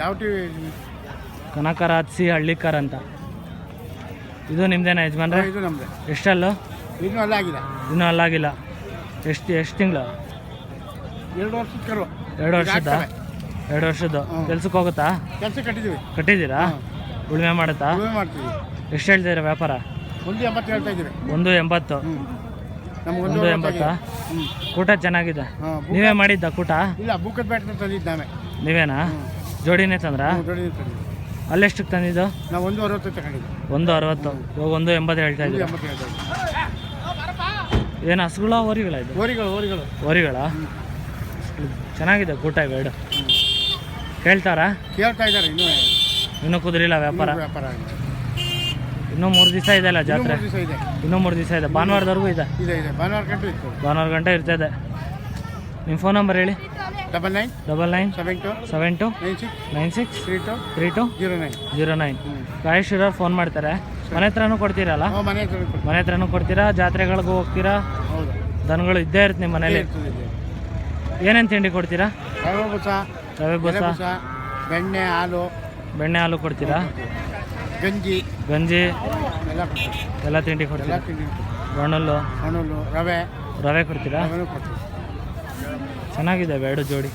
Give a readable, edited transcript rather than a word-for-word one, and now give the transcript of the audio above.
ಯಾವ T V? ಕನಕರ ಹತ್ಸಿ Hallikar ಅಂತ. ಇದು ನಿಮ್ದೇನಾ ಯಜಮಾನ್ರೆ? ಇದು ನಮ್ಮದೇ. ಎಷ್ಟಲ್ಲು? ಇನ್ನೂ ಅಲ್ಲಾಗಿಲ್ಲ. ಇನ್ನೂ ಅಲ್ಲಾಗಿಲ್ಲ. ಎಷ್ಟು ತಿಂಗಳು? 2 ವರ್ಷದ ಕರು. 2 ವರ್ಷದ? 2 ವರ್ಷದ್ದು. ಕೆಲ್ಸಕ್ಕೆ ಹೋಗುತ್ತಾ? ಕೆಲಸ ಕಟ್ಟಿದ್ದೀರಾ? ಉಳುಮೆ ಮಾಡುತ್ತಾ? ಉಳುಮೆ ಮಾಡ್ತೀವಿ. ಎಷ್ಟು ಹೇಳ್ತೀರಾ ವ್ಯಾಪಾರ? 180 ಹೇಳ್ತಾ ಇದ್ದೀವಿ. 180. ನಮ್ಗೆ 180. ಕೂಟ ಚೆನ್ನಾಗಿದೆ. ನೀವೇ ಮಾಡಿದ್ದ ಕೂಟ? ಇಲ್ಲ, ಬೂಕದ ಬೇಟ ತಂದಿದ್ದು ನಾವೇ. ನೀವೇನಾ? ಜೋಡಿನೇ ತಂದ್ರಾ? ಜೋಡಿ ತಂದಿದ್ದು. ಅಲ್ಲೆಷ್ಟಕ್ಕೆ ತಂದಿದ್ದು? ನಾವು 160 ತಗೊಂಡಿದ್ದು. 160. ಇವಾಗ 180 ಹೇಳ್ತಾ ಇದ್ದೀರಾ? 180 ಹೇಳ್ತಾ ಇದ್ದೀವಿ. ಏನು ಹಸುಗಳ ಓರಿಗಳ ಇದು? ಓರಿಗಳ. ಚೆನ್ನಾಗಿದೆ ಕೂಟ ಇವೆರಡು. ಕೇಳ್ತಾರಾ? ಕೇಳ್ತಾ ಇದ್ದಾರೆ. ಇನ್ನೂ ಕುದುರಿಲ್ಲ ವ್ಯಾಪಾರ? ಇನ್ನೂ 3 ದಿವಸ ಇದೆ ಅಲ್ಲ ಜಾತ್ರೆ? ಇನ್ನೂ 3 ದಿವಸ ಇದೆ. ಭಾನುವಾರದವರೆಗೂ ಇದೆ? ಭಾನುವಾರ ಗಂಟೆ ಇರ್ತದೆ. ನಿಮ್ಮ ಫೋನ್ ನಂಬರ್ ಹೇಳಿ. 997296963209. ಗಾಯೇಶ್ವರ ಫೋನ್ ಮಾಡ್ತಾರೆ. ಮನೆ ಹತ್ರನೂ ಕೊಡ್ತೀರಲ್ಲ? ಮನೆ ಹತ್ರನೂ ಕೊಡ್ತೀರಾ? ಜಾತ್ರೆಗಳಿಗೂ ಹೋಗ್ತೀರಾ? ದನಗಳು ಇದ್ದೇ ಇರುತ್ತೆ ನಿಮ್ಮ ಮನೇಲಿ? ಏನೇನು ತಿಂಡಿ ಕೊಡ್ತೀರಾ? ರವೆ ಬೂಸ, ಬೆಣ್ಣೆ ಹಾಲು ಕೊಡ್ತೀರಾ? ಗಂಜಿ ಎಲ್ಲ ತಿಂಡಿ ಕೊಡ್ತೀರಾ? ಬಣಲ್ಲು ರವೆ ಕೊಡ್ತೀರಾ? ಚೆನ್ನಾಗಿದೆ ಎರಡು ಜೋಡಿ.